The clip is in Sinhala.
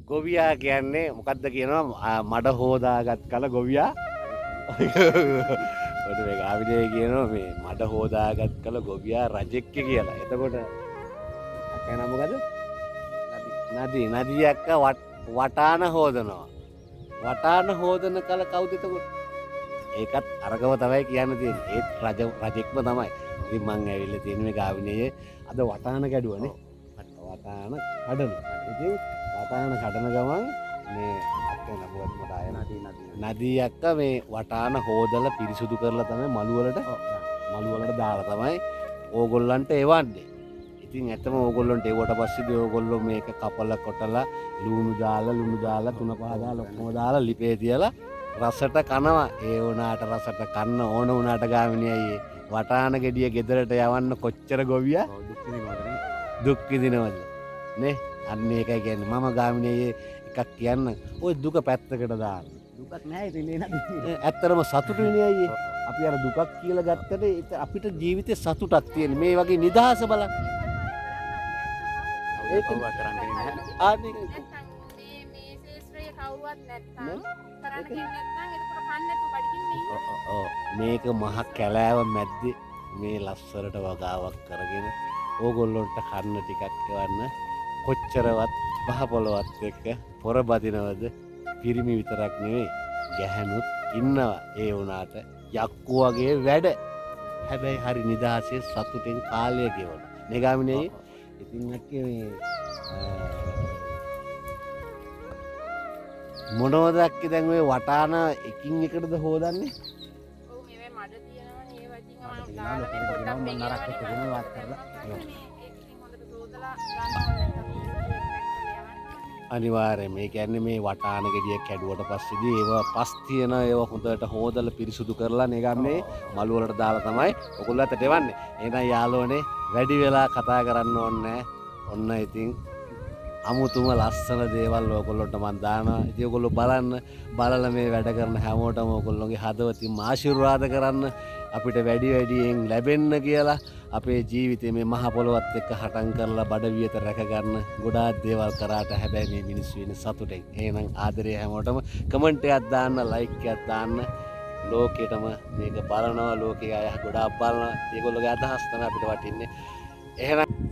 ගොවියා කියන්නේ මොකද්ද කියනවා මඩ හොදාගත් කල ගොවියා ඔට මේ ගාවිදේ කියනවා මේ මඩ හොදාගත් කල ගොවියා රජෙක්ක කියලා. එතකොට අක්කේ නම මොකද? නදී අක්ක වටාන හොදනවා. වටාන හොදන කල කවුද එතකොට? ඒකත් අරගව තමයි කියන්න තියෙන්නේ. ඒත් රජෙක්ම තමයි. ඉතින් මං ඇවිල්ලා තියෙන මේ ගාවිනේ අද වටාන කැඩුවනේ. වටාන කඩනවා. ඉතින් වටාන කඩන ගමන් මේ අක්කේ නම මොකද මට ආය නදී අක්ක මේ වටාන හොදලා පිරිසුදු කරලා තමයි මළු වලට දාලා තමයි ඕගොල්ලන්ට එවන්නේ. ඉතින් ඇත්තම ඕගොල්ලන්ට එවට පස්සේදී ඕගොල්ලෝ මේක කපලා කොටලා ලුණු දාලා තුන පහ දාලා ඔක්කොම දාලා ලිපේ තියලා රසට කනවා. ඒ වුණාට රසට කන්න ඕන වුණාට ගාමිනියයි වටාන ගෙඩිය ගෙදරට යවන්න කොච්චර ගොවියා දුක් විඳිනවද නේ? අන්න ඒකයි කියන්නේ මම ගාමිනියේ එකක් කියන්න. ওই දුක පැත්තකට දාන්න. දුකක් නැහැ ඉතින් නේ. ඇත්තටම සතුටුනේ අයියේ. අපි අර දුකක් කියලා ගත්තට අපිට ජීවිතේ සතුටක් තියෙන. මේ වගේ නිදහස බලන්න. ඒක කරන්නේ නැහැ. ආදී මේ ශේෂ්ත්‍රයේ කවුරුවත් නැත්නම් කරන්න කෙනෙක් නැත්නම් ඒක කන්න නැතුව බඩගින්නේ. මේක මහ කැලෑව මැද්දේ මේ ලස්සරට වගාවක් කරගෙන ඕගොල්ලොන්ට කන්න ටිකක් එවන්න කොච්චරවත් බහ පොළවත් එක්ක පොර බදිනවද? පිරිමි විතරක් නෙවෙයි ගැහැණුත් ඉන්නවා. ඒ වුණාට යක්කු වගේ වැඩ. හැබැයි හරි නිදහසේ සතුටෙන් කාලය ගෙවන. නේ ගාමිනේ? ඉතින් අක්කේ මේ මොනවද අක්කේ දැන් ඔය වටාන එකින් එකටද හොදන්නේ? ඔව් මේ මඩ තියෙනවනේ ඒ වටින් මම දාලා පොඩ්ඩක් මේ නරක් එක්ක ගෙන වත් කරලා ඒක ඉතින් හොඳට සෝදලා ගන්නවා. අනිවාර්යයෙන් මේ කියන්නේ මේ වටාන ගෙඩිය කැඩුවට පස්සේදී ඒව පස් තියෙන ඒව හොඳට හොදලා පිරිසුදු කරලා නෙගන්නේ මළු වලට දාලා තමයි ඔයගොල්ලෝ අතට එවන්නේ. එහෙනම් යාළුවනේ වැඩි වෙලා කතා කරන්න ඕනේ. ඔන්න ඉතින් අමුතුම ලස්සන දේවල් ඔයගොල්ලොන්ට මම දානවා. ඉතින් ඔයගොල්ලෝ බලලා මේ වැඩ කරන හැමෝටම ඔයගොල්ලෝගේ හදවතින්ම ආශිර්වාද කරන්න අපිට වැඩියෙන් ලැබෙන්න කියලා අපේ ජීවිතේ මේ මහ පොළොවත් එක්ක හටන් කරලා බඩ වියත රැක ගන්න ගොඩාක් දේවල් කරාට හැබැයි මේ මිනිස්සු ඉන්නේ සතුටෙන්. එහෙනම් ආදරේ හැමෝටම කමෙන්ට් එකක් දාන්න, ලයික් එකක් දාන්න. ලෝකෙටම මේක බලනවා, ලෝකයේ අය ගොඩාක් බලනවා. ඒගොල්ලෝගේ අදහස් තමයි අපිට වටින්නේ. එහෙනම්